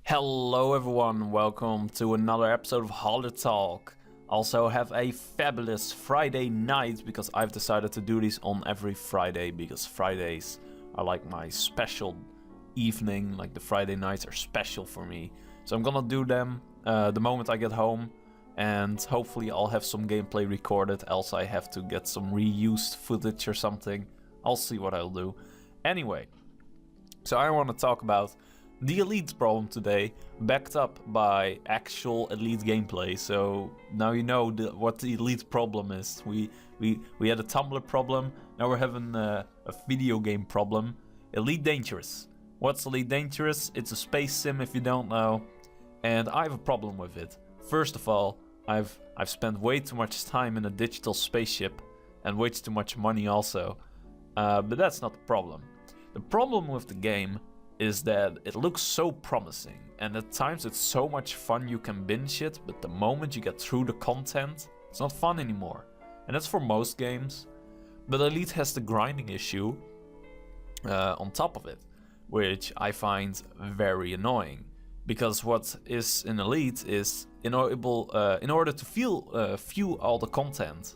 Hello everyone, welcome to another episode of Haulertalk. Also have a fabulous Friday night because I've decided to do these on every Friday because Fridays are like my special evening, like the Friday nights are special for me. So I'm gonna do them the moment I get home and hopefully I'll have some gameplay recorded, else I have to get some reused footage or something. I'll see what I'll do. Anyway, so I want to talk about the Elite problem today, backed up by actual Elite gameplay. So now you know what the Elite problem is. We had a Tumblr problem, now we're having a video game problem. Elite Dangerous. What's Elite Dangerous? It's a space sim if you don't know, and I have a problem with it. First of all, I've spent way too much time in a digital spaceship and way too much money also, but that's not the problem. The problem with the game is that it looks so promising, and at times it's so much fun you can binge it, but the moment you get through the content, it's not fun anymore. And that's for most games. But Elite has the grinding issue on top of it, which I find very annoying. Because what is in Elite is, in order to view all the content,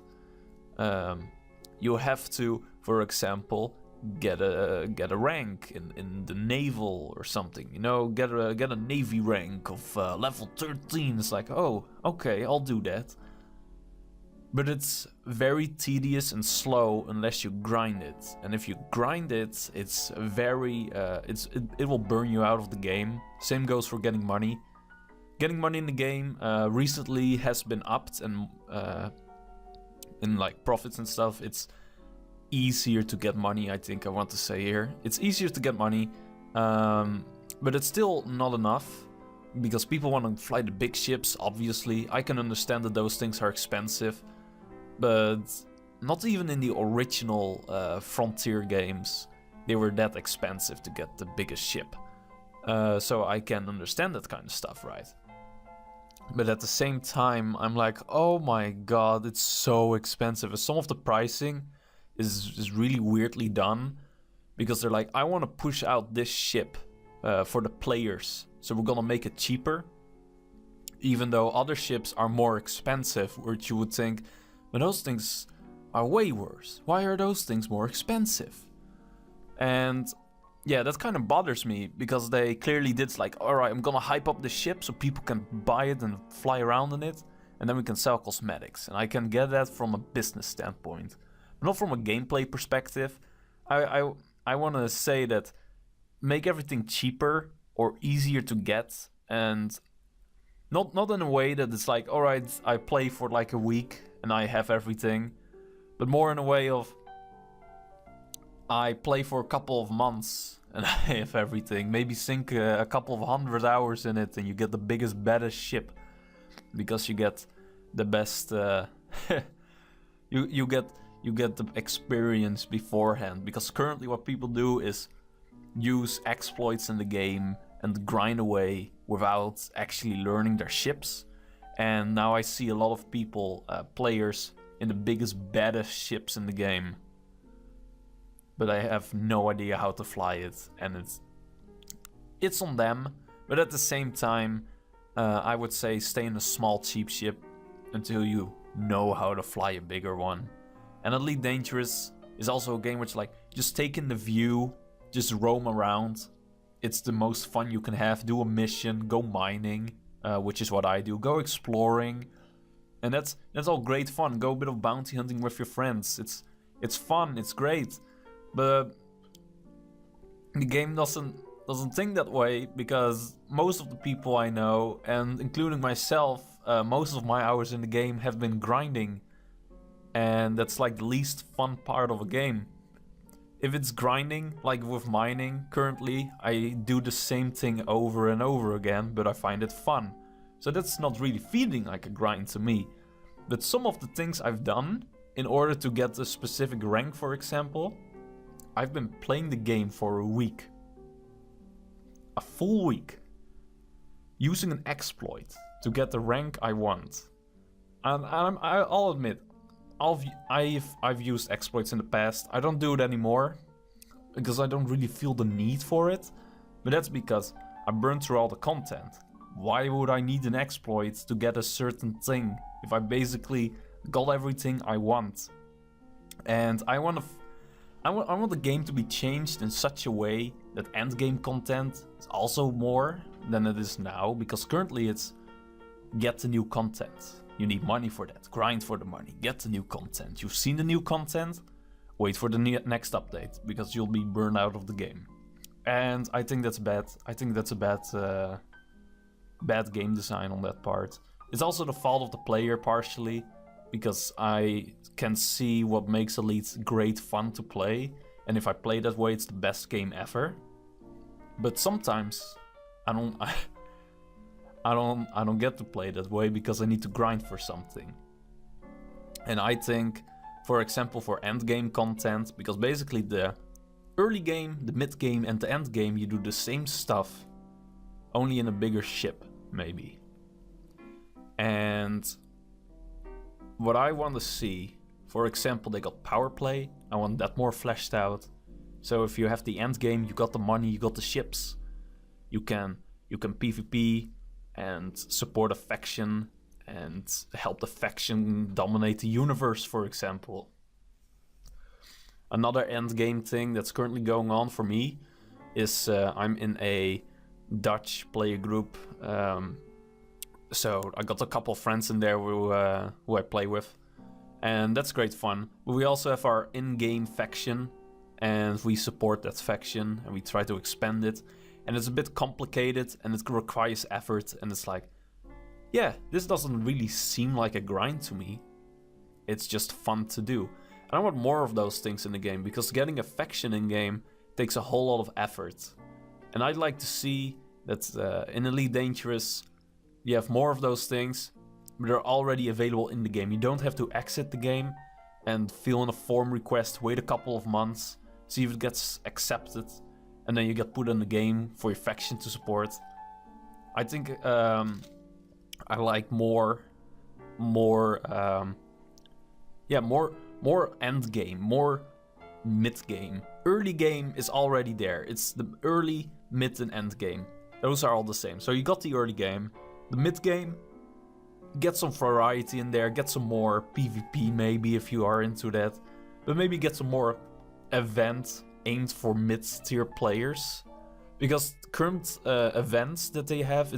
you have to, for example, get a rank in the naval or something, you know, get a navy rank of level 13. It's like, oh, okay, I'll do that. But it's very tedious and slow unless you grind it. And if you grind it, it's very it will burn you out of the game. Same goes for getting money. Getting money in the game recently has been upped, and in like profits and stuff, it's easier to get money. I think I want to say here it's easier to get money, but it's still not enough because people want to fly the big ships. Obviously I can understand that those things are expensive, but not even in the original Frontier games they were that expensive to get the biggest ship, so I can understand that kind of stuff, right? But at the same time I'm like, oh my god, it's so expensive. Some of the pricing is really weirdly done, because they're like, I want to push out this ship for the players, so we're gonna make it cheaper, even though other ships are more expensive, which you would think, but those things are way worse. Why are those things more expensive? And yeah, that kind of bothers me, because they clearly did like, alright, I'm gonna hype up the ship so people can buy it and fly around in it, and then we can sell cosmetics, and I can get that from a business standpoint. Not from a gameplay perspective. I want to say that make everything cheaper or easier to get, and not in a way that it's like, all right, I play for like a week and I have everything, but more in a way of I play for a couple of months and I have everything. Maybe sink a couple of 100 hours in it and you get the biggest, baddest ship because you get the best. You get the experience beforehand, because currently what people do is use exploits in the game and grind away without actually learning their ships. And now I see a lot of people, players, in the biggest, baddest ships in the game, but I have no idea how to fly it, and it's on them. But at the same time, I would say stay in a small, cheap ship until you know how to fly a bigger one. And Elite Dangerous is also a game which, like, just take in the view, just roam around. It's the most fun you can have. Do a mission, go mining, which is what I do. Go exploring, and that's all great fun. Go a bit of bounty hunting with your friends. It's fun. It's great, but the game doesn't think that way, because most of the people I know, and including myself, most of my hours in the game have been grinding. And that's like the least fun part of a game. If it's grinding, like with mining, currently I do the same thing over and over again, but I find it fun. So that's not really feeling like a grind to me. But some of the things I've done in order to get a specific rank, for example, I've been playing the game for a week. A full week. Using an exploit to get the rank I want. And I'll admit, I've used exploits in the past. I don't do it anymore because I don't really feel the need for it. But that's because I burned through all the content. Why would I need an exploit to get a certain thing if I basically got everything I want? And I want the game to be changed in such a way that endgame content is also more than it is now, because currently it's get the new content. You need money for that, grind for the money, get the new content. You've seen the new content, wait for the next update, because you'll be burned out of the game. And I think that's bad. I think that's a bad game design on that part. It's also the fault of the player partially, because I can see what makes Elite great fun to play, and if I play that way, it's the best game ever. But sometimes I don't get to play that way because I need to grind for something. And I think, for example, for endgame content, because basically the early game, the mid game, and the end game, you do the same stuff, only in a bigger ship, maybe. And what I want to see, for example, they got power play. I want that more fleshed out. So if you have the end game, you got the money, you got the ships. You can PvP and support a faction and help the faction dominate the universe, for example. Another end game thing that's currently going on for me is I'm in a Dutch player group. So I got a couple of friends in there who I play with, and that's great fun. But we also have our in-game faction, and we support that faction, and we try to expand it. And it's a bit complicated, and it requires effort, and it's like, yeah, this doesn't really seem like a grind to me. It's just fun to do. And I want more of those things in the game, because getting a faction in-game takes a whole lot of effort. And I'd like to see that in Elite Dangerous, you have more of those things, but they're already available in the game. You don't have to exit the game and fill in a form request, wait a couple of months, see if it gets accepted, and then you get put in the game for your faction to support. I think I like more end game, more mid game. Early game is already there. It's the early, mid, and end game. Those are all the same. So you got the early game. The mid game, get some variety in there, get some more PvP maybe if you are into that, but maybe get some more events aimed for mid-tier players, because current events that they have,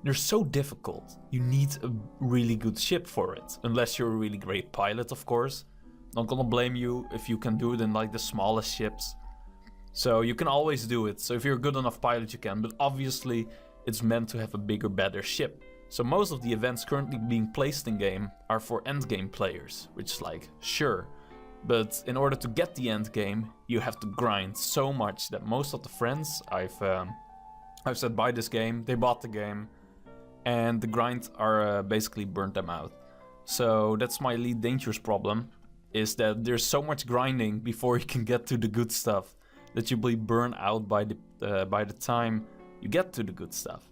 they're so difficult. You need a really good ship for it, unless you're a really great pilot, of course. Not gonna blame you if you can do it in like the smallest ships. So you can always do it. So if you're a good enough pilot, you can, but obviously it's meant to have a bigger, better ship. So most of the events currently being placed in game are for endgame players, which is like, sure. But in order to get the end game, you have to grind so much that most of the friends I've said buy this game, they bought the game, and the grind are basically burnt them out. So that's my Elite Dangerous problem, is that there's so much grinding before you can get to the good stuff that you'll be burned out by the time you get to the good stuff.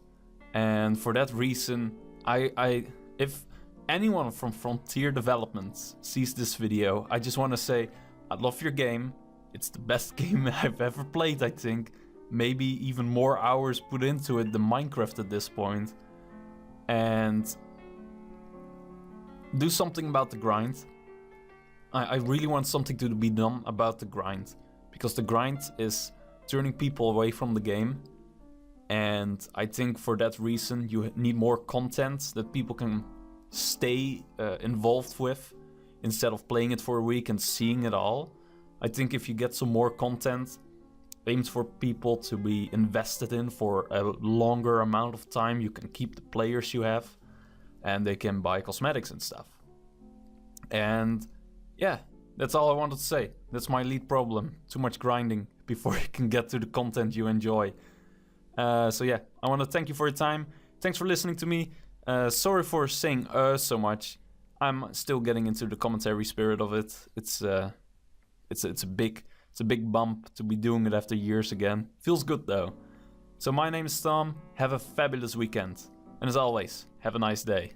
And for that reason, if anyone from Frontier Developments sees this video, I just want to say, I love your game. It's the best game I've ever played, I think. Maybe even more hours put into it than Minecraft at this point. And do something about the grind. I really want something to be done about the grind, because the grind is turning people away from the game. And I think for that reason you need more content that people can stay involved with, instead of playing it for a week and seeing it all. I think if you get some more content aimed for people to be invested in for a longer amount of time, you can keep the players you have, and they can buy cosmetics and stuff. And yeah, that's all I wanted to say. That's my lead problem. Too much grinding before you can get to the content you enjoy. So yeah, I want to thank you for your time. Thanks for listening to me. Sorry for saying so much. I'm still getting into the commentary spirit of it. It's a big bump to be doing it after years again. Feels good though. So my name is Tom. Have a fabulous weekend. And as always, have a nice day.